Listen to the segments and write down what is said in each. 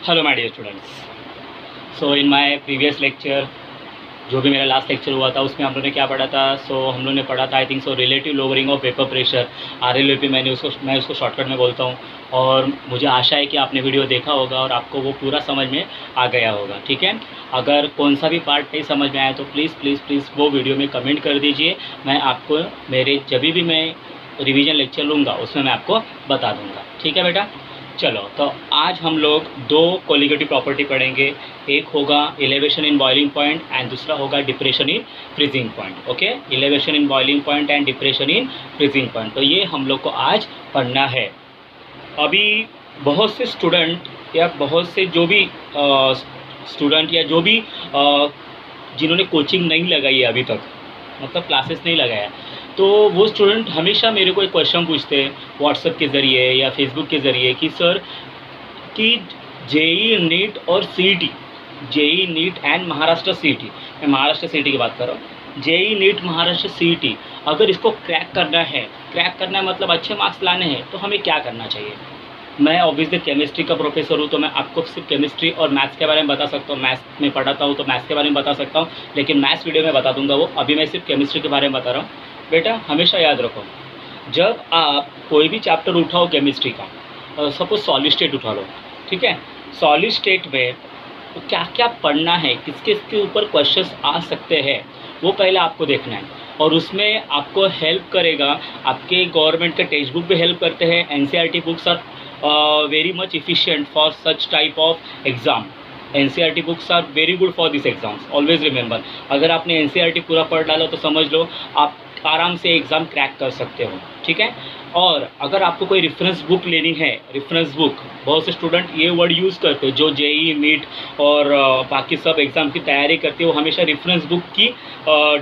Hello my dear students. So in my previous lecture, जो भी मेरा लास्ट लेक्चर हुआ था उसमें हम लोगों ने क्या पढ़ा था। हम लोगों ने पढ़ा था I think relative lowering of vapour pressure, RLVP। मैं उसको शॉर्टकट में बोलता हूँ। और मुझे आशा है कि आपने वीडियो देखा होगा और आपको वो पूरा समझ में आ गया होगा। ठीक है, अगर कौन सा भी पार्ट नहीं समझ में आया तो प्लीज़ प्लीज़ प्लीज़ वो वीडियो में कमेंट कर दीजिए। मैं आपको मेरे जब भी मैं रिवीजन लेक्चर लूँगा उसमें मैं आपको बता दूँगा। ठीक है बेटा, चलो तो आज हम लोग दो कोलिगेटिव प्रॉपर्टी पढ़ेंगे। एक होगा elevation in boiling point and दूसरा होगा depression in freezing point. Okay, elevation in boiling point and depression in freezing point, तो ये हम लोग को आज पढ़ना है। अभी बहुत से स्टूडेंट या बहुत से जो भी स्टूडेंट या जो भी जिन्होंने कोचिंग नहीं लगाई है अभी तक, मतलब क्लासेस नहीं लगाया, तो वो स्टूडेंट हमेशा मेरे को एक क्वेश्चन पूछते हैं व्हाट्सएप के ज़रिए या फेसबुक के ज़रिए कि सर कि जेई नीट और CET, JEE NEET and Maharashtra CET, मैं महाराष्ट्र सीईटी की बात कर रहा हूँ, जेई नीट महाराष्ट्र सीईटी अगर इसको क्रैक करना है मतलब अच्छे मार्क्स लाने हैं तो हमें क्या करना चाहिए। मैं ऑब्वियसली केमिस्ट्री का प्रोफेसर हूँ, तो मैं आपको सिर्फ केमिस्ट्री और मैथ्स के बारे में बता सकता हूँ। मैथ्स में पढ़ाता हूँ तो मैथ्स के बारे में बता सकता हूँ, लेकिन मैथ्स वीडियो में बता दूंगा वो। अभी मैं सिर्फ केमिस्ट्री के बारे में बता रहा हूँ। बेटा हमेशा याद रखो, जब आप कोई भी चैप्टर उठाओ केमिस्ट्री का, सपोज सॉलिड स्टेट उठा लो, ठीक है, सॉलिड स्टेट में क्या क्या पढ़ना है, किसके इसके ऊपर क्वेश्चंस आ सकते हैं, वो पहले आपको देखना है। और उसमें आपको हेल्प करेगा, आपके गवर्नमेंट के टेक्स्ट बुक भी हेल्प करते हैं। NCERT books are very much efficient for such type of exam. NCERT books are very good for these exams. Always remember, अगर आपने NCERT पूरा पढ़ डाला तो समझ लो आप आराम से एग्ज़ाम क्रैक कर सकते हो। ठीक है, और अगर आपको कोई रेफरेंस बुक लेनी है, रेफरेंस बुक, बहुत से स्टूडेंट ये वर्ड यूज़ करते हैं जो जेई नीट और बाकी सब एग्ज़ाम की तैयारी करते हैं, वो हमेशा रेफरेंस बुक की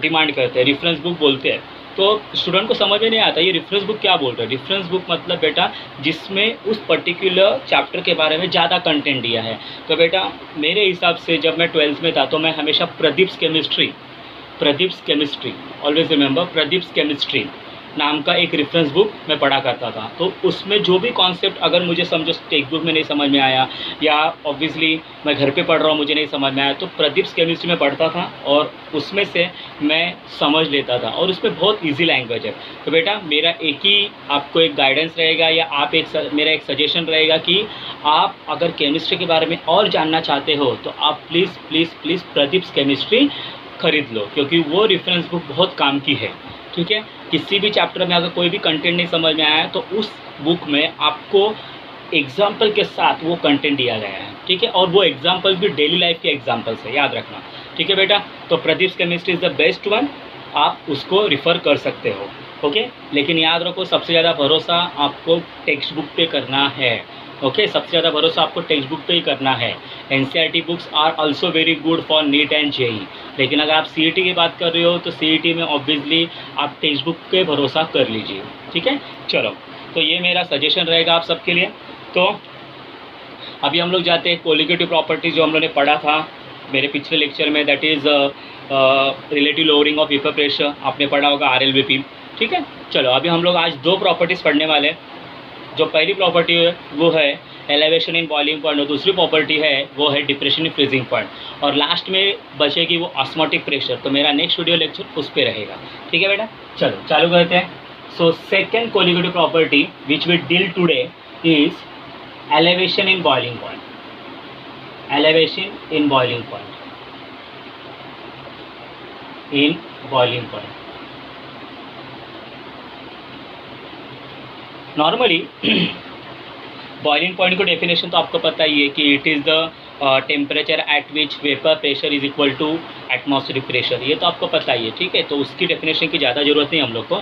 डिमांड करते हैं, रेफरेंस बुक बोलते हैं। तो स्टूडेंट को समझ में नहीं आता ये रेफरेंस बुक क्या बोल रहा है। रेफरेंस बुक मतलब बेटा जिसमें उस पर्टिकुलर चैप्टर के बारे में ज़्यादा कंटेंट दिया है। तो बेटा मेरे हिसाब से जब मैं 12th में था तो मैं हमेशा Pradeep's chemistry, always remember Pradeep's chemistry नाम का एक रेफरेंस बुक मैं पढ़ा करता था। तो उसमें जो भी कॉन्सेप्ट अगर मुझे समझो टेक्स्ट बुक में नहीं समझ में आया, या ऑब्वियसली मैं घर पे पढ़ रहा हूँ मुझे नहीं समझ में आया, तो प्रदीप्स केमिस्ट्री में पढ़ता था और उसमें से मैं समझ लेता था, और उसमें बहुत इजी लैंग्वेज है। तो बेटा मेरा एक ही आपको एक गाइडेंस रहेगा, या आप मेरा एक सजेशन रहेगा कि आप अगर केमिस्ट्री के बारे में और जानना चाहते हो तो आप please please please Pradeep's chemistry खरीद लो, क्योंकि वो रेफरेंस बुक बहुत काम की है। ठीक है, किसी भी चैप्टर में अगर कोई भी कंटेंट नहीं समझ में आया तो उस बुक में आपको एग्जाम्पल के साथ वो कंटेंट दिया गया है। ठीक है, और वो एग्जाम्पल भी डेली लाइफ के एग्जाम्पल्स है, याद रखना। ठीक है बेटा, तो Pradeep chemistry is the best one, आप उसको रिफ़र कर सकते हो। ओके, लेकिन याद रखो सबसे ज़्यादा भरोसा आपको टेक्स्ट बुक पे करना है। ओके, सबसे ज़्यादा भरोसा आपको टेक्स्ट बुक पे ही करना है। NCERT books are also very good for NEET and JEE, लेकिन अगर आप CET की बात कर रहे हो तो CET में ऑब्वियसली आप टेक्स्ट बुक पे भरोसा कर लीजिए। ठीक है, चलो तो ये मेरा सजेशन रहेगा आप सबके लिए। तो अभी हम लोग जाते हैं कोलिगेटिव प्रॉपर्टी जो हम लोग ने पढ़ा था मेरे पिछले लेक्चर में, that is relative lowering of vapour pressure, आपने पढ़ा होगा RLVP। ठीक है, चलो अभी हम लोग आज दो प्रॉपर्टीज़ पढ़ने वाले हैं। जो पहली प्रॉपर्टी है वो है एलिवेशन इन बॉइलिंग पॉइंट, और दूसरी प्रॉपर्टी है वो है डिप्रेशन इन फ्रीजिंग पॉइंट, और लास्ट में बचेगी वो ऑस्मोटिक प्रेशर। तो मेरा नेक्स्ट वीडियो लेक्चर उस पर रहेगा। ठीक है बेटा, चलो चालू करते हैं। So second colligative property which we deal today is elevation in boiling point. Elevation in boiling point, in boiling point. Normally boiling point को डेफिनेशन तो आपको पता ही है कि it is the temperature at which vapour pressure is equal to atmospheric pressure, ये तो आपको पता ही है। ठीक है, तो उसकी डेफिनेशन की ज़्यादा ज़रूरत नहीं हम लोग को।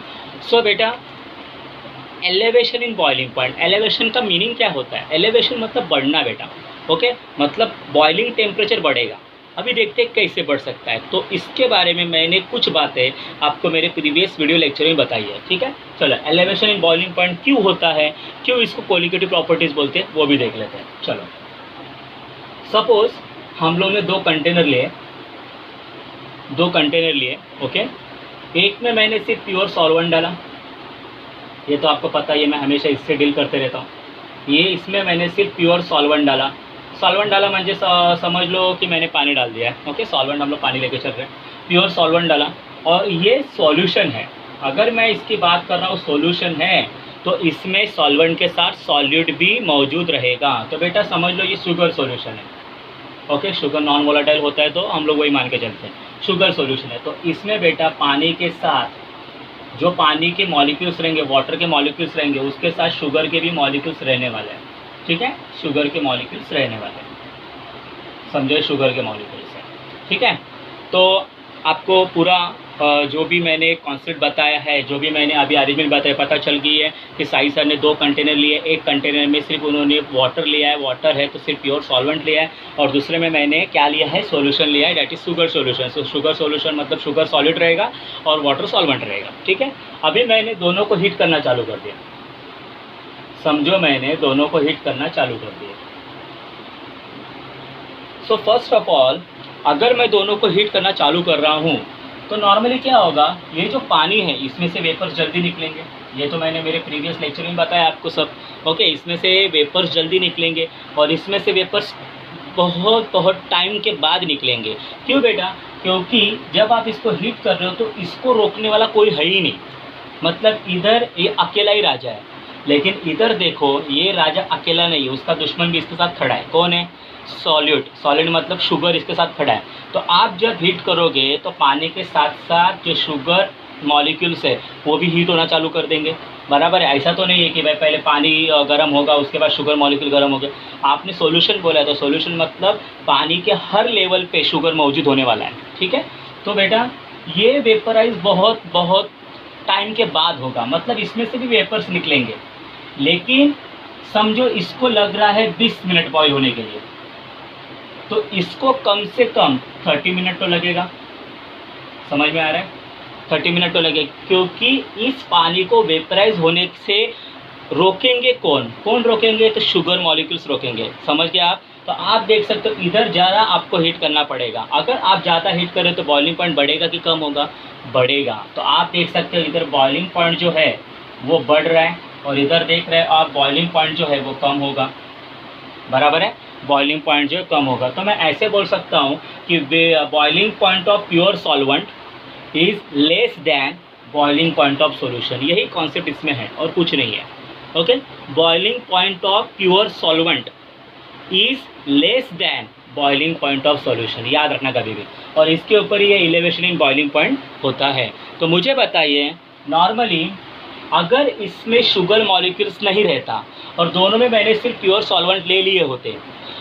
सो बेटा elevation in boiling point, elevation का मीनिंग क्या होता है? एलिवेशन मतलब बढ़ना बेटा। ओके, मतलब बॉइलिंग टेम्परेचर बढ़ेगा। अभी देखते हैं कैसे बढ़ सकता है, तो इसके बारे में मैंने कुछ बातें आपको मेरे प्रीवियस वीडियो लेक्चर में बताई है। ठीक है, चलो एलिवेशन इन बॉइलिंग पॉइंट क्यों होता है, क्यों इसको कोलिगेटिव प्रॉपर्टीज़ बोलते हैं, वो भी देख लेते हैं। चलो सपोज हम लोग ने दो कंटेनर लिए। ओके, एक में मैंने सिर्फ प्योर सॉल्वेंट डाला, ये तो आपको पता ही है, मैं हमेशा इससे डील करते रहता हूँ। ये इसमें मैंने सिर्फ प्योर सॉल्वेंट डाला, सॉल्वेंट डाला म्हणजे समझ लो कि मैंने पानी डाल दिया है। ओके, सॉल्वेंट हम लोग पानी लेके चल रहे हैं, प्योर सॉल्वेंट डाला और ये सॉल्यूशन है। अगर मैं इसकी बात कर रहा हूँ सॉल्यूशन है, तो इसमें सॉल्वेंट के साथ सॉल्यूट भी मौजूद रहेगा। तो बेटा समझ लो ये शुगर सॉल्यूशन है। ओके, शुगर नॉन वोलेटाइल होता है तो हम लोग वही मान के चलते हैं, शुगर सॉल्यूशन है। तो इसमें बेटा पानी के साथ जो पानी के मॉलिक्यूल्स रहेंगे, वाटर के मॉलिक्यूल्स रहेंगे, उसके साथ शुगर के भी मॉलिक्यूल्स रहने वाले हैं। ठीक है, शुगर के मॉलिक्यूल्स रहने वाले हैं, समझे, शुगर के मॉलिक्यूल्स हैं। ठीक है, तो आपको पूरा जो भी मैंने कॉन्सेप्ट बताया है, जो भी मैंने अभी अरेंजमेंट बताया, पता चल गई है कि साई सर ने 2 कंटेनर लिए। एक कंटेनर में सिर्फ उन्होंने वाटर लिया है, वाटर है तो सिर्फ प्योर सॉल्वेंट लिया है, और दूसरे में मैंने क्या लिया है, सॉल्यूशन लिया है, that is sugar solution. So sugar solution मतलब शुगर सॉलिड रहेगा और वाटर सॉल्वेंट रहेगा। ठीक है, अभी मैंने दोनों को हीट करना चालू कर दिया, समझो, मैंने दोनों को हीट करना चालू कर दिया। सो फर्स्ट ऑफ ऑल, अगर मैं दोनों को हीट करना चालू कर रहा हूँ तो नॉर्मली क्या होगा, ये जो पानी है इसमें से वेपर्स जल्दी निकलेंगे। ये तो मैंने मेरे प्रीवियस लेक्चर में बताया आपको सब। ओके, इसमें से वेपर्स जल्दी निकलेंगे और इसमें से वेपर्स बहुत बहुत टाइम के बाद निकलेंगे। क्यों बेटा, क्योंकि जब आप इसको हीट कर रहे हो तो इसको रोकने वाला कोई है ही नहीं। मतलब इधर ये अकेला ही राजा है, लेकिन इधर देखो ये राजा अकेला नहीं है, उसका दुश्मन भी इसके साथ खड़ा है। कौन है, सॉल्यूट। सॉलिड मतलब शुगर इसके साथ खड़ा है। तो आप जब हीट करोगे तो पानी के साथ साथ जो शुगर मॉलिक्यूल्स है वो भी हीट होना चालू कर देंगे। बराबर है, ऐसा तो नहीं है कि भाई पहले पानी गर्म होगा उसके बाद शुगर मॉलिक्यूल गर्म हो गए। आपने सॉल्यूशन बोला है तो सॉल्यूशन मतलब पानी के हर लेवल पे शुगर मौजूद होने वाला है। ठीक है, तो बेटा ये वेपराइज बहुत बहुत टाइम के बाद होगा, मतलब इसमें से भी वेपर्स निकलेंगे। लेकिन समझो इसको लग रहा है 20 मिनट बॉयल होने के लिए, तो इसको कम से कम 30 मिनट तो लगेगा। समझ में आ रहा है, 30 मिनट तो लगेगा, क्योंकि इस पानी को वेपराइज होने से रोकेंगे कौन कौन रोकेंगे, तो शुगर मॉलिक्यूल्स रोकेंगे। समझ गए आप। तो आप देख सकते हो इधर ज़्यादा आपको हीट करना पड़ेगा। अगर आप ज़्यादा हीट करें तो बॉइलिंग पॉइंट बढ़ेगा कि कम होगा, बढ़ेगा। तो आप देख सकते हो इधर बॉइलिंग पॉइंट जो है वो बढ़ रहा है और इधर देख रहे हो आप बॉइलिंग पॉइंट जो है वो कम होगा। बराबर है, बॉइलिंग पॉइंट जो है कम होगा। तो मैं ऐसे बोल सकता हूँ कि boiling point of pure solvent is less than boiling point of solution. यही कॉन्सेप्ट इसमें है और कुछ नहीं है। Okay, boiling point of pure solvent is less than boiling point of solution, याद रखना कभी भी। और इसके ऊपर ये एलिवेशन इन बॉइलिंग पॉइंट होता है। तो मुझे बताइए, नॉर्मली अगर इसमें शुगर मॉलिक्यूल्स नहीं रहता और दोनों में मैंने सिर्फ प्योर सॉल्वेंट ले लिए होते,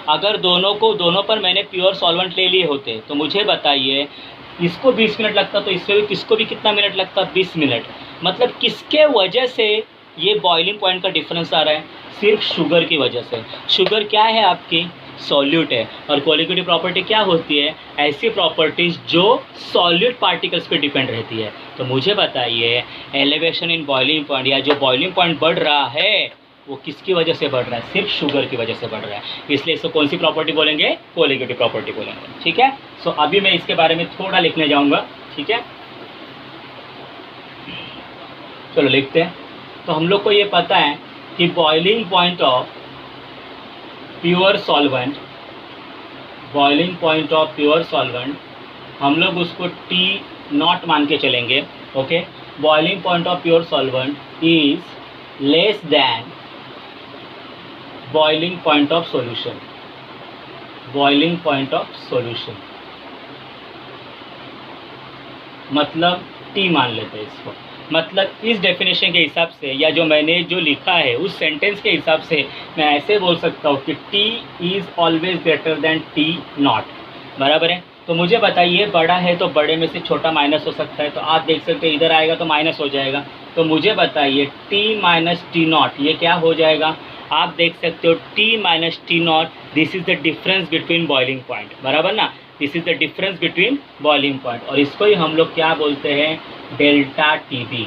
अगर दोनों पर मैंने प्योर सॉल्वेंट ले लिए होते, तो मुझे बताइए इसको 20 मिनट लगता तो इससे भी किसको भी कितना मिनट लगता, 20 मिनट। मतलब किसके वजह से ये बॉइलिंग पॉइंट का डिफरेंस आ रहा है, सिर्फ शुगर की वजह से। शुगर क्या है आपकी, सॉल्यूट है। और क्वालिटेटिव प्रॉपर्टी क्या होती है, ऐसी प्रॉपर्टीज़ जो सॉल्यूट पार्टिकल्स पे डिपेंड रहती है। तो मुझे बताइए एलिवेशन इन बॉइलिंग पॉइंट या जो बॉइलिंग पॉइंट बढ़ रहा है वो किसकी वजह से बढ़ रहा है, सिर्फ शुगर की वजह से बढ़ रहा है। इसलिए इसको कौन सी प्रॉपर्टी बोलेंगे, क्वालिटेटिव प्रॉपर्टी बोलेंगे। ठीक है, सो अभी मैं इसके बारे में थोड़ा लिखने जाऊँगा। ठीक है, चलो लिखते हैं। तो हम लोग को ये पता है कि boiling point of pure solvent, boiling point of pure solvent हम लोग उसको T0 मान के चलेंगे। Okay, boiling point of pure solvent is less than boiling point of solution, boiling point of solution मतलब T मान लेते हैं इसको। मतलब इस डेफिनेशन के हिसाब से या जो मैंने जो लिखा है उस सेंटेंस के हिसाब से मैं ऐसे बोल सकता हूँ कि T is always greater than T0। बराबर है। तो मुझे बताइए बड़ा है तो बड़े में से छोटा माइनस हो सकता है, तो आप देख सकते हो इधर आएगा तो माइनस हो जाएगा। तो मुझे बताइए T माइनस T0 ये क्या हो जाएगा, आप देख सकते हो T minus T0 this is the difference between boiling point. बराबर ना, this is the difference between boiling point. और इसको ही हम लोग क्या बोलते हैं, डेल्टा टीबी।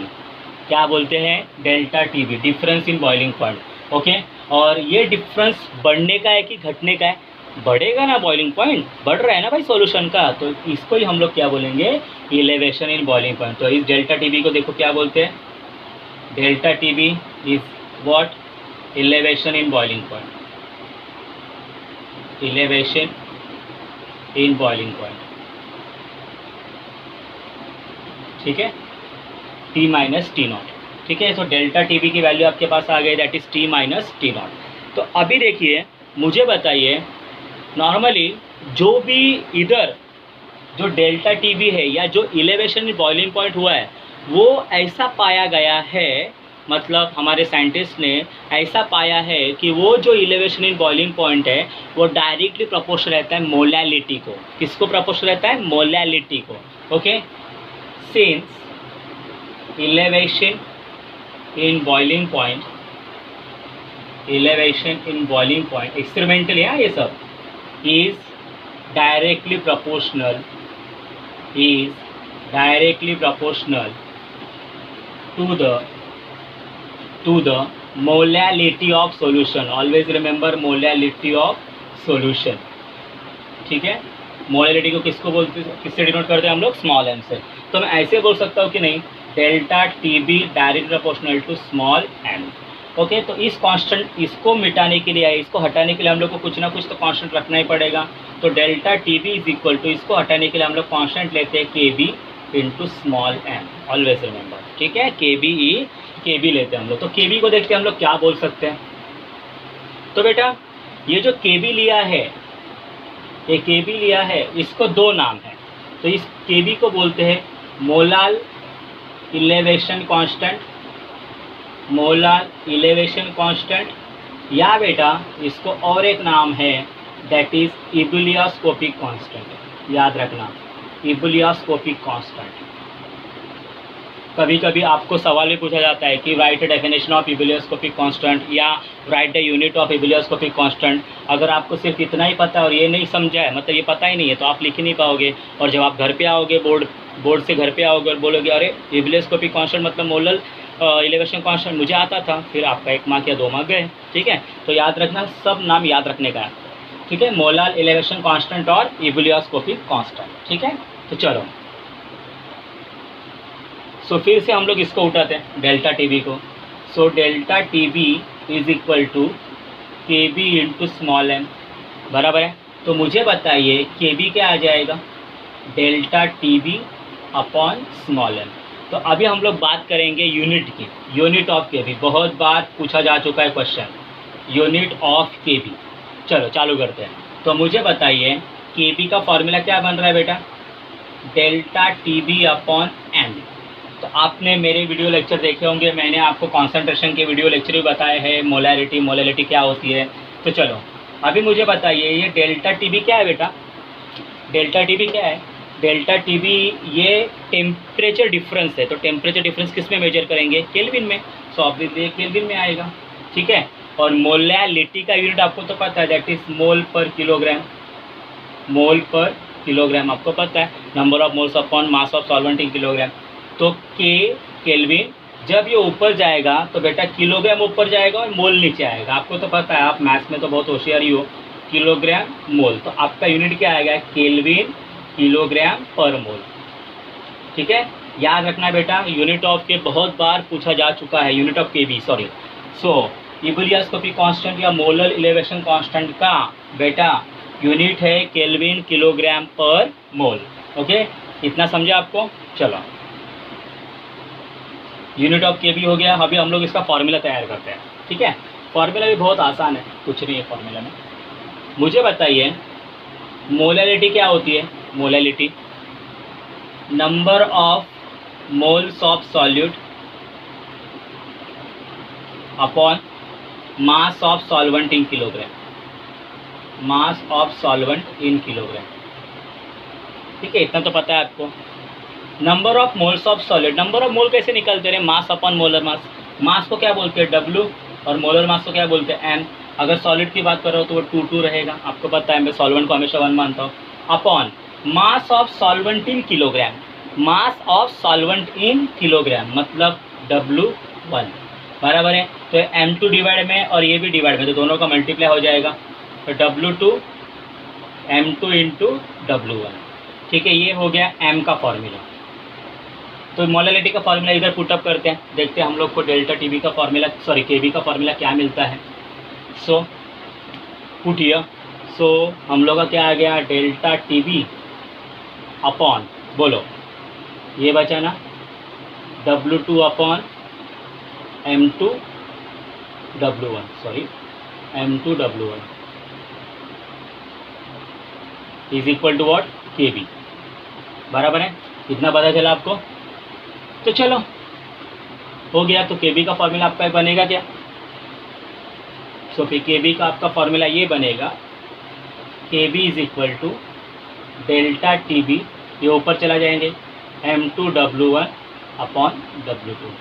क्या बोलते हैं, delta TB, difference in boiling point. Okay, और ये डिफरेंस बढ़ने का है कि घटने का है, बढ़ेगा ना, बॉइलिंग पॉइंट बढ़ रहा है ना भाई सॉल्यूशन का, तो इसको ही हम लोग क्या बोलेंगे, एलिवेशन इन बॉइलिंग पॉइंट। तो इस डेल्टा टीबी को देखो क्या बोलते हैं, delta TB is what, elevation in boiling point. Elevation in boiling point, ठीक है, T माइनस टी नॉट, ठीक है। तो डेल्टा टी बी की वैल्यू आपके पास आ गई, that is T minus T not. तो अभी देखिए मुझे बताइए, नॉर्मली जो भी इधर जो डेल्टा टी बी है या जो इलेवेशन इन बॉइलिंग पॉइंट हुआ है वो ऐसा पाया गया है, मतलब हमारे साइंटिस्ट ने ऐसा पाया है कि वो जो इलेवेशन इन बॉइलिंग पॉइंट है वो डायरेक्टली प्रोपोर्शनल रहता है मोलैलिटी को। किसको प्रोपोर्शनल रहता है? मोलैलिटी को। Okay, since elevation in boiling point, elevation in boiling point experimentally है ये सब, is directly proportional, is directly proportional to the molality of solution. Always remember molality of solution, ठीक है। मोलैलिटी को किसको बोलते हैं, किससे डिनोट करते हैं हम लोग? स्मॉल एम से। तो मैं ऐसे बोल सकता हूँ कि नहीं, delta T B direct proportional to small m. Okay, तो इस कांस्टेंट, इसको मिटाने के लिए, इसको हटाने के लिए हम लोग को कुछ ना कुछ तो कांस्टेंट रखना ही पड़ेगा। तो delta T B is equal to, इसको हटाने के लिए हम लोग कांस्टेंट लेते हैं K B into small m, always remember, ठीक है। के बी लेते हैं हम लोग। तो के बी को देखते हैं हम लोग क्या बोल सकते हैं। तो बेटा ये जो के बी लिया है, ये के बी लिया है, इसको दो नाम है। तो इस के बी को बोलते हैं molal elevation constant, molar elevation constant, या बेटा इसको और एक नाम है दैट इज इबुलियोस्कोपिक कांस्टेंट। याद रखना, इबुलियोस्कोपिक कांस्टेंट। कभी कभी आपको सवाल भी पूछा जाता है कि write the definition of ebullioscopic constant या write the unit of ebullioscopic constant. अगर आपको सिर्फ इतना ही पता है और ये नहीं समझा है, मतलब ये पता ही नहीं है, तो आप लिख ही नहीं पाओगे। और जब आप घर पे आओगे, बोर्ड से घर पे आओगे और बोलोगे अरे इबुलियोस्कोपिक कांस्टेंट मतलब मोलल इलेवेशन कांस्टेंट मुझे आता था, फिर आपका 1 मार्क या 2 मार्क गए, ठीक है। तो याद रखना, सब नाम याद रखने का है, ठीक है। मोलार इलेवेशन कांस्टेंट और इबुलियोस्कोपिक कांस्टेंट, ठीक है। तो चलो, सो फिर से हम लोग इसको उठाते हैं डेल्टा टी बी को। So delta T B is equal to K B into small m, बराबर है। तो मुझे बताइए के बी क्या आ जाएगा? Delta T B upon small m. तो अभी हम लोग बात करेंगे यूनिट की, यूनिट ऑफ के बी। बहुत बार पूछा जा चुका है क्वेश्चन, यूनिट ऑफ के बी। चलो चालू करते हैं। तो मुझे बताइए के बी का फॉर्मूला क्या बन रहा है बेटा? Delta T B upon m. तो आपने मेरे वीडियो लेक्चर देखे होंगे, मैंने आपको कॉन्सेंट्रेशन के वीडियो लेक्चर भी बताए हैं, मोलैलिटी क्या होती है। तो चलो अभी मुझे बताइए ये डेल्टा टी बी क्या है बेटा? डेल्टा टी बी क्या है? डेल्टा टी बी ये टेम्परेचर डिफरेंस है। तो टेम्परेचर डिफरेंस किस में मेजर करेंगे? केल्विन में। सो ऑब्वियसली केल्विन में आएगा, ठीक है। और मोलैलिटी का यूनिट आपको तो पता है, दैट इज मोल पर किलोग्राम। मोल पर किलोग्राम आपको पता है, number of moles upon mass of solvent in kilogram. तो के केल्विन, जब ये ऊपर जाएगा तो बेटा किलोग्राम ऊपर जाएगा और मोल नीचे आएगा। आपको तो पता है, आप मैथ्स में तो बहुत होशियार ही हो, किलोग्राम मोल। तो आपका यूनिट क्या आएगा? केल्विन किलोग्राम पर मोल, ठीक है। याद रखना बेटा, यूनिट ऑफ के बहुत बार पूछा जा चुका है, यूनिट ऑफ के बी, सॉरी। सो इबुलियोस्कोपिक कांस्टेंट या मोलर इलेवेशन कांस्टेंट का बेटा यूनिट है केल्विन किलोग्राम पर मोल। ओके, इतना समझे आपको? चलो, यूनिट ऑफ के बी हो गया। अभी हम लोग इसका फॉर्मूला तैयार करते हैं, ठीक है। फॉर्मूला भी बहुत आसान है, कुछ नहीं है फॉर्मूला में। मुझे बताइए मोलैलिटी क्या होती है? Molality number of moles of solute upon mass of solvent in kilogram, mass of solvent in kilogram, ठीक है। इतना तो पता है आपको। Number of moles of solid, number of mole कैसे निकलते रहे? Mass upon molar mass. मास को क्या बोलते हैं? W, और मोलर मास को क्या बोलते हैं? M। अगर सॉलिड की बात कर रहा हो तो वो 2 रहेगा, आपको पता है। मैं सॉल्वेंट को हमेशा 1 मानता हूँ। Upon mass of solvent in kilogram, mass of solvent in kilogram मतलब W1, बराबर है। तो M2 डिवाइड में और ये भी डिवाइड में, तो दोनों का मल्टीप्लाई हो जाएगा। तो W2 M2 इंटू W1, ठीक है। ये हो गया M का फॉर्मूला। तो मोलैलिटी का फॉर्मूला इधर पुटअप करते हैं, देखते हैं हम लोग को डेल्टा टी बी का फॉर्मूला, सॉरी के बी का फॉर्मूला क्या मिलता है। सो पुट हियर, सो हम लोग का क्या आ गया, डेल्टा टी बी अपॉन, बोलो ये बचा ना, W2 upon M2 W1, sorry M2 W1 is equal to what, KB। बराबर है, इतना पता चला आपको। तो चलो हो गया। तो KB का फॉर्मूला आपका बनेगा क्या, सो फिर KB का आपका फॉर्मूला ये बनेगा, KB is equal to delta TB, ये ऊपर चला जाएंगे, M2 W1 अपॉन W2।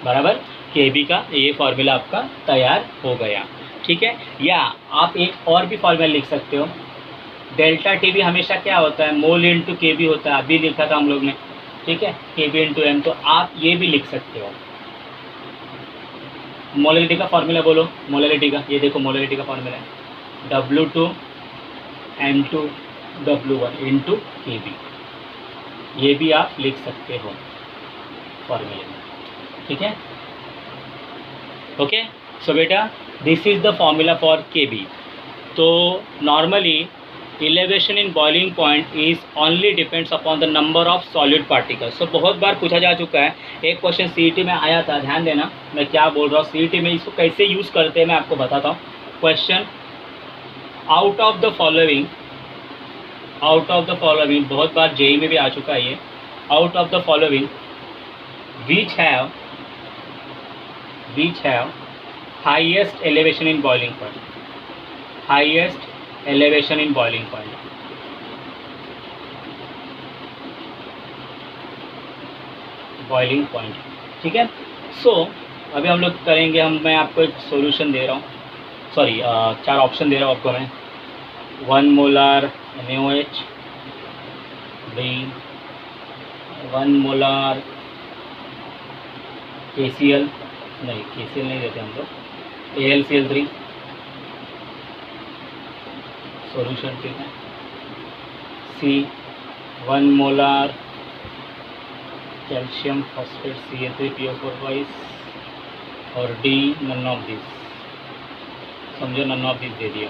बराबर, KB का ये फॉर्मूला आपका तैयार हो गया। ठीक है, या आप एक और भी फॉर्मूला लिख सकते हो। डेल्टा TB हमेशा क्या होता है, मोल इंटू KB होता है, अभी लिखा था हम लोग ने। ठीक है, KB इंटू M, तो आप ये भी लिख सकते हो। मोलैलिटी का फॉर्मूला बोलो, मोलैलिटी का, ये देखो मोलैलिटी का फॉर्मूला है W2 M2 W1 into KB, ये भी आप लिख सकते हो फॉर्मूले में। ठीक है, ओके। सो बेटा this is the formula for KB। तो normally elevation in boiling point is only depends upon the number of solid particles। so बहुत बार पूछा जा चुका है, एक क्वेश्चन CET में आया था, ध्यान देना मैं क्या बोल रहा हूँ। CET में इसको कैसे यूज़ करते हैं मैं आपको बताता हूँ। Question, out of the following बहुत बार JEE में भी आ चुका है ये, out of the following which have highest elevation in boiling point, highest elevation in boiling point। Boiling point, ठीक है। सो अभी हम लोग करेंगे, मैं आपको एक सॉल्यूशन दे रहा हूँ, सॉरी 4 ऑप्शन दे रहा हूँ आपको मैं। 1 molar NaOH, B 1 molar KCl, नहीं KCl नहीं देते हम लोग, AlCl3 सॉल्यूशन, ठीक है। C 1 molar calcium phosphate CA3PO4 और D नन ऑफ दिस, समझो नन ऑफ दिस दे दिया।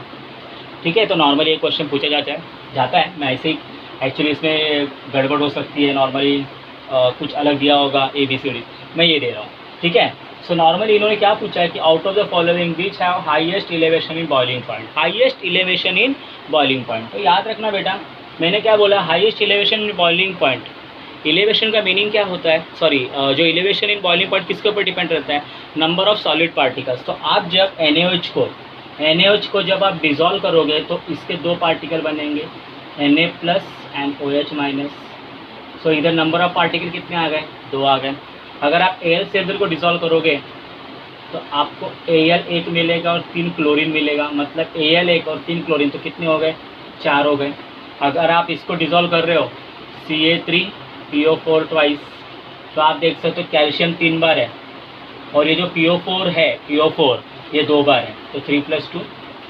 ठीक है, तो नॉर्मली एक क्वेश्चन पूछा जाता है, मैं ऐसे ही, एक्चुअली इसमें गड़बड़ हो सकती है, नॉर्मली कुछ अलग दिया होगा ABCD, मैं ये दे रहा हूँ। ठीक है, सो नॉर्मली इन्होंने क्या पूछा है कि out of the following which have highest elevation in boiling point, highest elevation in boiling point. तो याद रखना बेटा, मैंने क्या बोला, highest elevation in boiling point. Elevation का मीनिंग क्या होता है, सॉरी जो एलिवेशन इन बॉइलिंग पॉइंट किसके ऊपर डिपेंड रहता है, नंबर ऑफ सॉलिड पार्टिकल्स। तो आप जब NaOH को जब आप डिजोल्व करोगे तो इसके 2 पार्टिकल बनेंगे, Na plus and OH minus. So इधर नंबर ऑफ पार्टिकल कितने आ गए, 2 आ गए। अगर आप AlCl को डिजोल्व करोगे तो आपको Al एक मिलेगा और 3 क्लोरीन मिलेगा, मतलब Al एक और 3 क्लोरीन, तो कितने हो गए, 4 हो गए। अगर आप इसको डिजोल्व कर रहे हो CA3PO4 ट्वाइस, तो आप देख सकते हो कैल्शियम 3 बार है, और ये जो PO4 है, PO4 ये 2 बार है, तो 3 + 2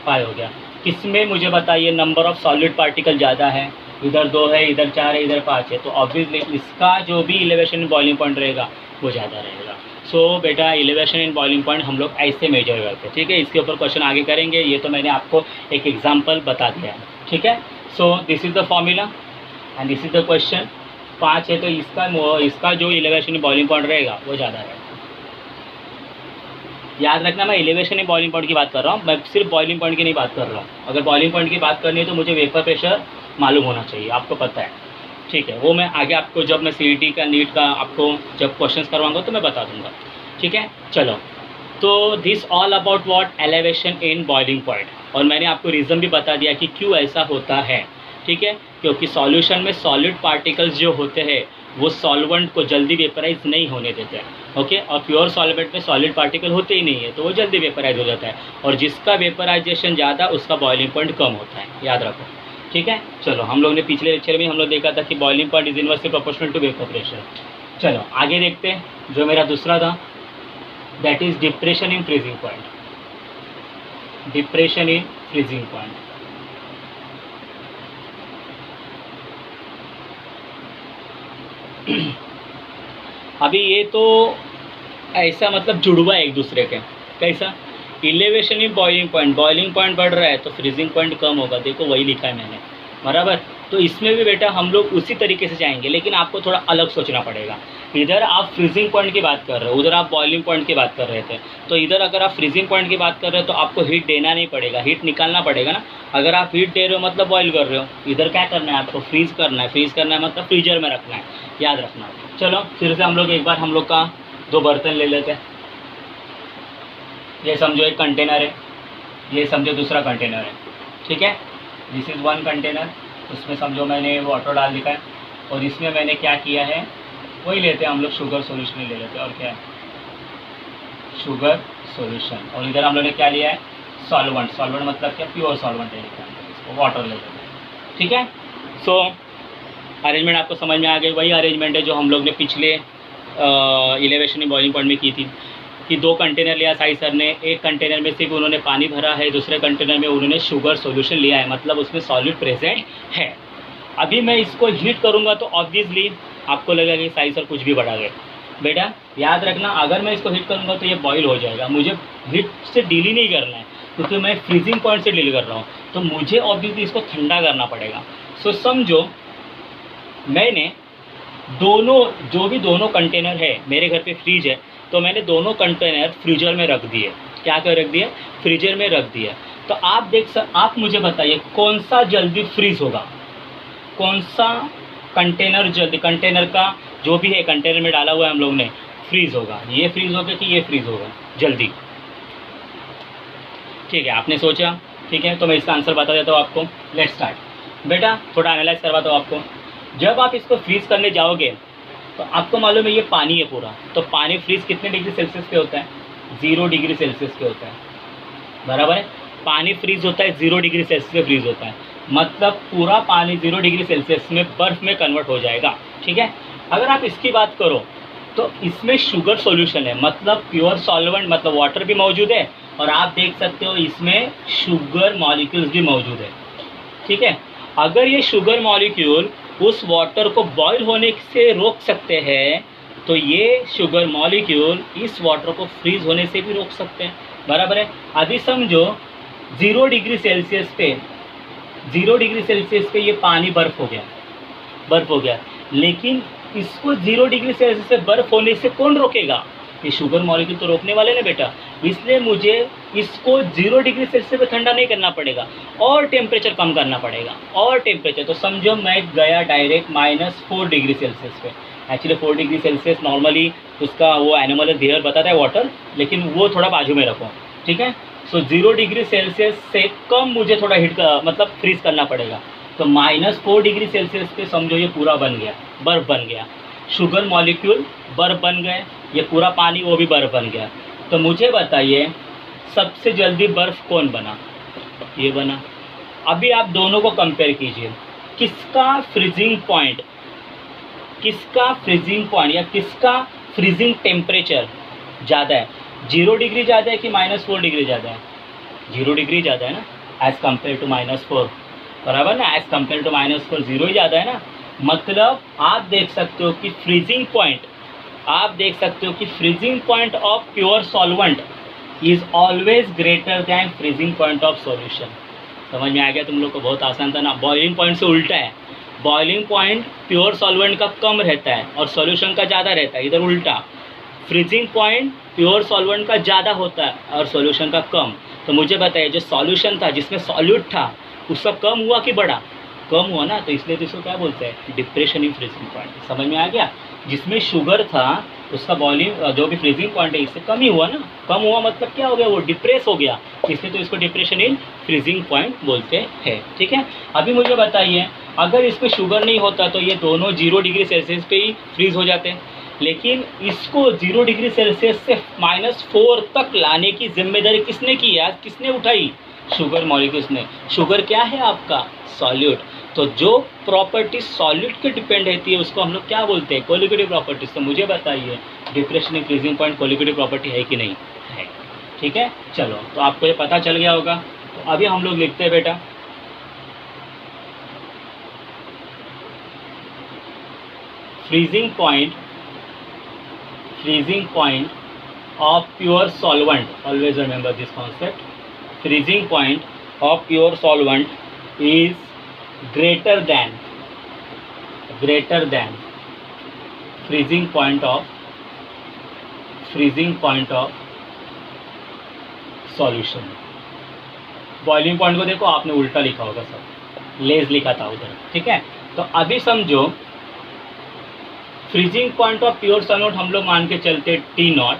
5 हो गया। किसमें मुझे बताइए नंबर ऑफ सॉलिड पार्टिकल ज़्यादा है, इधर 2 है, इधर 4 है, इधर 5 है, तो ऑब्वियसली इसका जो भी एलिवेशन इन बॉइलिंग पॉइंट रहेगा वो ज़्यादा रहेगा। सो बेटा एलिवेशन इन बॉइलिंग पॉइंट हम लोग ऐसे मेजर करते हैं। ठीक है, इसके ऊपर क्वेश्चन आगे करेंगे, ये तो मैंने आपको एक एग्जाम्पल बता दिया है। ठीक है, so this is the formula and this is the question. 5 है तो इसका जो एलिवेशन इन बॉइलिंग पॉइंट रहेगा वो ज़्यादा रहेगा। याद रखना, मैं एलिवेशन इन बॉइलिंग पॉइंट की बात कर रहा हूँ, मैं सिर्फ बॉइलिंग पॉइंट की नहीं बात कर रहा हूँ। अगर बॉइलिंग पॉइंट की बात करनी है तो मुझे वेपर प्रेशर मालूम होना चाहिए, आपको पता है। ठीक है, वो मैं आगे आपको जब मैं CET का नीट का आपको जब क्वेश्चंस करवाऊंगा तो मैं बता दूंगा। ठीक है, चलो, तो this all about what, elevation in boiling point. और मैंने आपको रीज़न भी बता दिया कि क्यों ऐसा होता है। ठीक है, क्योंकि सॉल्यूशन में सॉलिड पार्टिकल्स जो होते हैं वो सॉल्वेंट को जल्दी वेपराइज नहीं होने देते हैं। ओके, और प्योर सॉल्वेंट में सॉलिड पार्टिकल होते ही नहीं है, तो वो जल्दी वेपराइज हो जाता है, और जिसका वेपराइजेशन ज़्यादा उसका बॉइलिंग पॉइंट कम होता है, याद रखो। ठीक है, चलो, हम लोग ने पिछले लेक्चर में हम लोग देखा था कि boiling point is inversely proportional to vapour pressure. चलो आगे देखते हैं, जो मेरा दूसरा था that is depression in freezing point. Depression in freezing point, अभी ये तो ऐसा मतलब जुड़वा है एक दूसरे के, कैसा, इलेवेशन इन बॉइलिंग पॉइंट बढ़ रहा है तो फ्रीजिंग पॉइंट कम होगा, देखो वही लिखा है मैंने, बराबर। तो इसमें भी बेटा हम लोग उसी तरीके से जाएंगे, लेकिन आपको थोड़ा अलग सोचना पड़ेगा। इधर आप फ्रीजिंग पॉइंट की बात कर रहे हो, उधर आप बॉइलिंग पॉइंट की बात कर रहे थे। तो इधर अगर आप फ्रीजिंग पॉइंट की बात कर रहे हो तो आपको हीट देना नहीं पड़ेगा, हीट निकालना पड़ेगा ना। अगर आप हीट दे रहे हो मतलब बॉयल कर रहे हो, इधर क्या करना है आपको, फ्रीज करना है। फ्रीज करना है मतलब फ्रीजर में रखना है, याद रखना। चलो फिर से हम लोग एक बार हम लोग का 2 बर्तन ले लेते हैं। ये समझो एक कंटेनर है, ये समझो दूसरा कंटेनर है, ठीक है। दिस इज़ वन कंटेनर, उसमें समझो मैंने वाटर डाल दिया है, और इसमें मैंने क्या किया है वही लेते हैं हम लोग, शुगर सॉल्यूशन ले लेते हैं। और क्या है, शुगर सॉल्यूशन। और इधर हम लोग ने क्या लिया है, सॉल्वेंट। सॉल्वेंट मतलब क्या, प्योर सॉल्वेंट है, इसको वाटर ले लेते हैं, ठीक है। सो अरेंजमेंट आपको समझ में आ गई, वही अरेंजमेंट है जो हम लोग ने पिछले इलेवेशन इन बॉइलिंग पॉइंट में की थी, कि 2 कंटेनर लिया साई सर ने। एक कंटेनर में सिर्फ उन्होंने पानी भरा है, दूसरे कंटेनर में उन्होंने शुगर सॉल्यूशन लिया है, मतलब उसमें सॉलिड प्रेजेंट है। अभी मैं इसको हीट करूँगा तो ऑब्वियसली आपको लगेगा कि साई सर कुछ भी बढ़ा गए। बेटा याद रखना, अगर मैं इसको हीट करूँगा तो ये बॉईल हो जाएगा। मुझे हीट से डील ही नहीं करना है, क्योंकि मैं फ्रीजिंग पॉइंट से डील कर रहा हूँ, तो मुझे ऑब्वियसली इसको ठंडा करना पड़ेगा। सो समझो मैंने दोनों कंटेनर है, मेरे घर पे फ्रीज है, तो मैंने दोनों कंटेनर फ्रीजर में रख दिए। क्या क्या रख दिए, फ्रीजर में रख दिया। तो आप मुझे बताइए कौन सा जल्दी फ्रीज होगा, कौन सा कंटेनर जल्दी, कंटेनर का जो भी है कंटेनर में डाला हुआ है हम लोग ने, फ्रीज होगा। ये फ्रीज होगा कि ये फ्रीज होगा जल्दी, ठीक है। आपने सोचा, ठीक है, तो मैं इसका आंसर बता देता हूँ आपको। Let's start. बेटा थोड़ा एनालाइज करवाता हूँ आपको। जब आप इसको फ्रीज करने जाओगे तो आपको मालूम है ये पानी है पूरा, तो पानी फ्रीज कितने डिग्री सेल्सियस पे होता है, 0 डिग्री सेल्सियस पे होता है, बराबर है। पानी फ्रीज होता है 0 डिग्री सेल्सियस पे फ्रीज होता है, मतलब पूरा पानी 0 डिग्री सेल्सियस में बर्फ़ में कन्वर्ट हो जाएगा, ठीक है। अगर आप इसकी बात करो तो इसमें शुगर सॉल्यूशन है, मतलब प्योर सॉल्वेंट, मतलब वाटर भी मौजूद है, और आप देख सकते हो इसमें शुगर मॉलिक्यूल्स भी मौजूद है, ठीक है। अगर ये शुगर मॉलिक्यूल उस वाटर को बॉईल होने से रोक सकते हैं, तो ये शुगर मॉलिक्यूल इस वाटर को फ्रीज होने से भी रोक सकते हैं, बराबर है। अभी समझो 0 डिग्री सेल्सियस पे, 0 डिग्री सेल्सियस पे ये पानी बर्फ़ हो गया, लेकिन इसको 0 डिग्री सेल्सियस पे बर्फ़ होने से कौन रोकेगा, ये शुगर मॉलिक्यूल तो रोकने वाले ना बेटा। इसलिए मुझे इसको 0 डिग्री सेल्सियस पे ठंडा नहीं करना पड़ेगा, और टेम्परेचर कम करना पड़ेगा, और टेम्परेचर। तो समझो मैं गया डायरेक्ट -4 डिग्री सेल्सियस पे। एक्चुअली 4 डिग्री सेल्सियस नॉर्मली उसका वो एनिमल बिहेवियर बताता है वाटर, लेकिन वो थोड़ा बाजू में रखो, ठीक है। सो 0 डिग्री सेल्सियस से कम मुझे थोड़ा हीट का मतलब फ्रीज करना पड़ेगा। तो -4 डिग्री सेल्सियस पे समझो ये पूरा बन गया, बर्फ़ बन गया, शुगर मॉलिक्यूल बर्फ़ बन गए, ये पूरा पानी वो भी बर्फ़ बन गया। तो मुझे बताइए सबसे जल्दी बर्फ़ कौन बना, ये बना। अभी आप दोनों को कंपेयर कीजिए, किसका फ्रीजिंग पॉइंट या किसका फ्रीजिंग टेम्परेचर ज़्यादा है, 0 डिग्री ज़्यादा है कि -4 डिग्री ज़्यादा है, 0 डिग्री ज़्यादा है ना, एज़ कम्पेयर टू -4, बराबर ना, एज़ कम्पेयर टू -4 0 ही ज़्यादा है ना। मतलब आप देख सकते हो कि freezing point of pure solvent is always greater than freezing point of solution. समझ में आ गया तुम लोग को, बहुत आसान था ना। बॉइलिंग पॉइंट से उल्टा है, बॉइलिंग पॉइंट प्योर सॉल्वेंट का कम रहता है और सॉल्यूशन का ज़्यादा रहता है, इधर उल्टा। फ्रीजिंग पॉइंट प्योर सॉल्वेंट का ज़्यादा होता है और सॉल्यूशन का कम। तो मुझे बताइए जो सॉल्यूशन था, जिसमें सॉल्यूट था, उसका कम हुआ कि बढ़ा, कम हुआ ना, तो इसलिए तो इसको क्या बोलते हैं, डिप्रेशन इन फ्रीजिंग पॉइंट। समझ में आ गया। जिसमें शुगर था उसका बॉइलिंग जो भी फ्रीजिंग पॉइंट है इससे कम ही हुआ ना, कम हुआ मतलब क्या हो गया, वो डिप्रेस हो गया, इसलिए तो इसको डिप्रेशन इन फ्रीजिंग पॉइंट बोलते हैं, ठीक है। अभी मुझे बताइए अगर इसमें शुगर नहीं होता तो ये दोनों 0 डिग्री सेल्सियस पे ही फ्रीज हो जाते हैं, लेकिन इसको 0 डिग्री सेल्सियस से -4 तक लाने की जिम्मेदारी किसने की है, किसने उठाई, शुगर मॉलिक्यूल्स ने। शुगर क्या है आपका, सॉल्यूट। तो जो प्रॉपर्टी सॉल्यूट के डिपेंड रहती है उसको हम लोग क्या बोलते हैं, कोलिगेटिव प्रॉपर्टीज। तो मुझे बताइए depression in freezing point colligative property है कि नहीं है, ठीक है। चलो तो आपको ये पता चल गया होगा। तो अभी हम लोग लिखते हैं बेटा freezing point of pure solvent, always remember this concept, freezing point of pure solvent is greater than freezing point of solution. Boiling point को देखो, आपने उल्टा लिखा होगा, सब लेस लिखा था उधर, ठीक है। तो अभी समझो freezing point of pure solvent हम लोग मान के चलते T0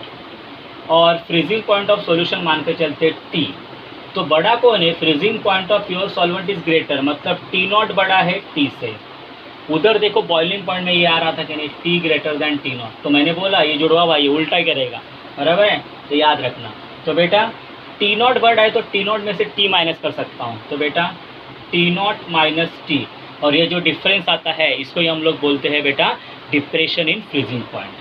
और फ्रीजिंग पॉइंट ऑफ सॉल्यूशन मान के चलते T। तो बड़ा कौन है? Freezing point of pure solvent is greater, मतलब T0 बड़ा है T से। उधर देखो बॉइलिंग पॉइंट में ये आ रहा था कि नहीं, T ग्रेटर देन T0, तो मैंने बोला ये जुड़वा हुआ ये उल्टा ही करेगा, बराबर है, तो याद रखना। तो बेटा T0 बड़ा है तो T0 में से T माइनस कर सकता हूँ, तो बेटा T0 माइनस T, और ये जो डिफरेंस आता है इसको ही हम लोग बोलते हैं बेटा डिप्रेशन इन फ्रीजिंग पॉइंट,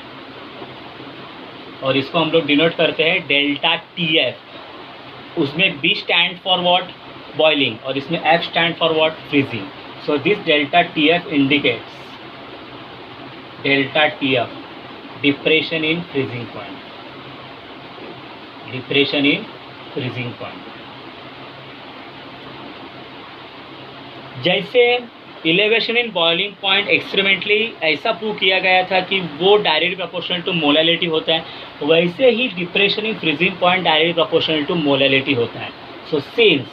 और इसको हम लोग डिनोट करते हैं डेल्टा TF। उसमें B stand for what? Boiling, और इसमें F stand for what? Freezing. So this delta TF indicates delta TF depression in freezing point, depression in freezing point. जैसे elevation in boiling point experimentally ऐसा prove किया गया था कि वो directly proportional to molality होता है, वैसे ही depression in freezing point directly proportional to molality होता है। So since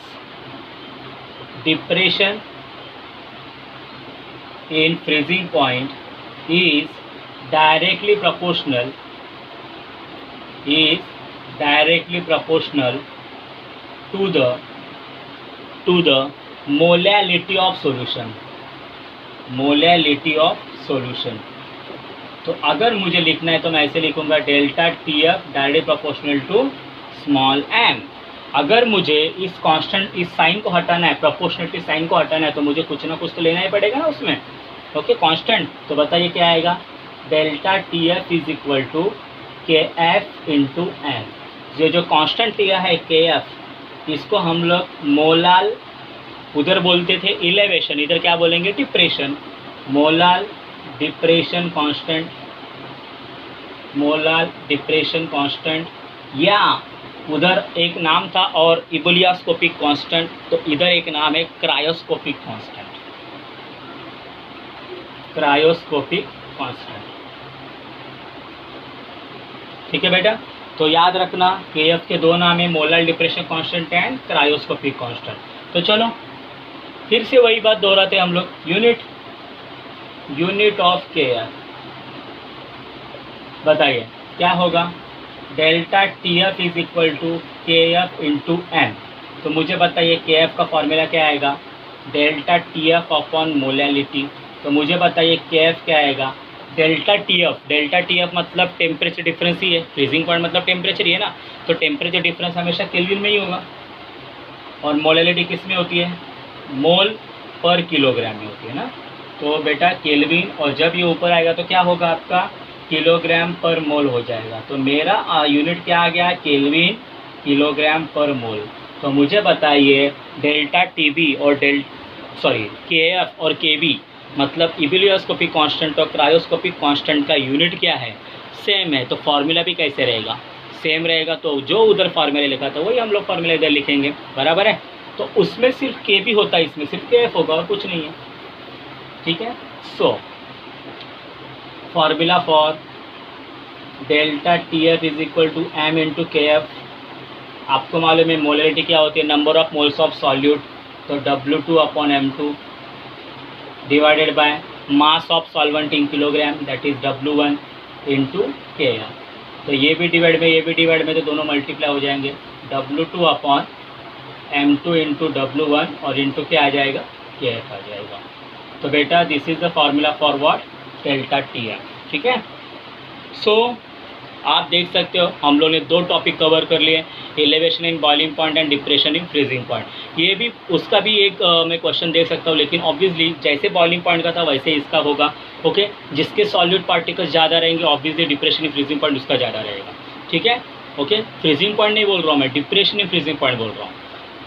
depression in freezing point is directly proportional to the molality of solution। तो अगर मुझे लिखना है तो मैं ऐसे लिखूंगा delta TF directly proportional to small m। अगर मुझे इस कांस्टेंट, इस साइन को हटाना है, प्रोपोर्शनलिटी साइन को हटाना है, तो मुझे कुछ ना कुछ तो लेना ही पड़ेगा ना उसमें, ओके, कांस्टेंट। तो बताइए क्या आएगा? Delta TF is equal to KF into m। जो कांस्टेंट लिया है KF, इसको हम लोग मोलाल, उधर बोलते थे इलेवेशन, इधर क्या बोलेंगे? Depression. Molal depression constant, molal depression constant, या उधर एक नाम था और इबुलियोस्कोपिक कांस्टेंट, तो इधर एक नाम है क्रायोस्कोपिक कांस्टेंट, क्रायोस्कोपिक कांस्टेंट। ठीक है बेटा, तो याद रखना KF के दो नाम है, molar depression constant and cryoscopic constant. तो चलो फिर से वही बात दोहराते हम लोग, यूनिट ऑफ KF। बताइए क्या होगा? Delta TF is equal to KF into m। तो मुझे बताइए KF का फॉर्मूला क्या आएगा? Delta TF upon molality. तो मुझे बताइए KF क्या आएगा? डेल्टा TF मतलब टेम्परेचर डिफरेंस ही है, फ्रीजिंग पॉइंट मतलब टेम्परेचर ही है ना, तो टेम्परेचर डिफरेंस हमेशा केल्विन में ही होगा, और मोलैलिटी किस में होती है? मोल पर किलोग्राम में होती है ना। तो बेटा केल्विन, और जब ये ऊपर आएगा तो क्या होगा आपका? किलोग्राम पर मोल हो जाएगा। तो मेरा यूनिट क्या आ गया? केल्विन किलोग्राम पर मोल। तो मुझे बताइए डेल्टा TB और KF और KB मतलब इबुलियोस्कोपिक कांस्टेंट और क्रायोस्कोपिक कांस्टेंट का यूनिट क्या है? सेम है, तो फार्मूला भी कैसे रहेगा? सेम रहेगा। तो जो उधर फार्मूला लिखा था वही हम लोग फार्मूला इधर लिखेंगे, बराबर है। तो उसमें सिर्फ KB होता है, इसमें सिर्फ KF होगा और कुछ नहीं है, ठीक है। So formula for delta TF is equal to m into KF। आपको मालूम है मोलैलिटी क्या होती है? Number of moles of solute, तो W2 upon M2 divided by mass of solvent in kilogram, that is W1 into KF। तो ये भी डिवाइड में तो दोनों मल्टीप्लाई हो जाएंगे, W2 upon M2 into W1 और इंटू क्या आ जाएगा? KF आ जाएगा। तो बेटा this is the formula for what? Delta TF, ठीक है। सो आप देख सकते हो हम लोग ने दो टॉपिक कवर कर लिए, elevation in boiling point and depression in freezing point. ये भी उसका भी एक मैं क्वेश्चन देख सकता हूँ, लेकिन ऑब्वियसली जैसे बॉइलिंग पॉइंट का था वैसे इसका होगा, ओके। जिसके सॉल्यूट पार्टिकल्स ज़्यादा रहेंगे obviously depression in freezing point उसका ज़्यादा रहेगा, ठीक है, ओके। फ्रीजिंग पॉइंट नहीं बोल रहा हूँ मैं, डिप्रेशन इन फ्रीजिंग पॉइंट बोल रहा हूँ।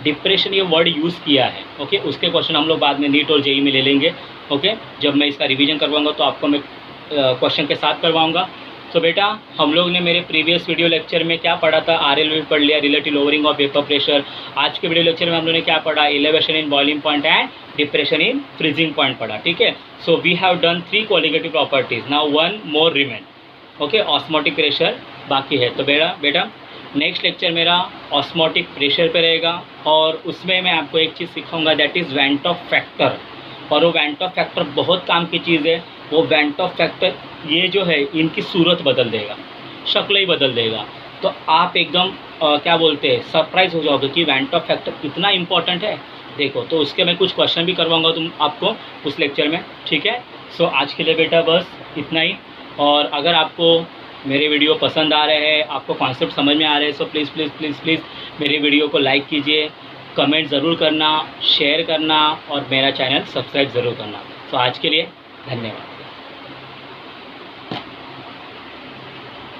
डिप्रेशन ये वर्ड यूज़ किया है, ओके। उसके क्वेश्चन हम लोग बाद में नीट और जेई में ले लेंगे, ओके। जब मैं इसका रिविजन करवाऊँगा तो आपको मैं क्वेश्चन के साथ करवाऊँगा। तो बेटा हम लोग ने मेरे प्रीवियस वीडियो लेक्चर में क्या पढ़ा था, RLOP पढ़ लिया, relative lowering of vapour pressure. आज के वीडियो लेक्चर में हम लोग ने क्या पढ़ा, elevation in boiling point and depression in freezing point पढ़ा, ठीक है। So we have done 3 qualitative properties, now 1 more remain, okay. Osmotic pressure बाकी है। तो बेटा नेक्स्ट लेक्चर मेरा ऑस्मोटिक प्रेशर पे रहेगा और उसमें मैं आपको एक चीज़ सिखाऊंगा, that is van't Hoff factor. और वो वेंट ऑफ फैक्टर बहुत काम की चीज़ है। वो वेंट ऑफ फैक्टर ये जो है इनकी सूरत बदल देगा, शक्ल ही बदल देगा। तो आप एकदम क्या बोलते हैं, सरप्राइज हो जाओगे कि वेंट ऑफ फैक्टर इतना इंपॉर्टेंट है। देखो, तो उसके मैं कुछ क्वेश्चन भी करवाऊंगा तुम आपको उस लेक्चर में, ठीक है। सो आज के लिए बेटा बस इतना ही। और अगर आपको मेरे वीडियो पसंद आ रहे हैं, आपको कॉन्सेप्ट समझ में आ रहे हैं, so please please please please मेरे वीडियो को लाइक कीजिए, कमेंट ज़रूर करना, शेयर करना और मेरा चैनल सब्सक्राइब ज़रूर करना। तो आज के लिए धन्यवाद।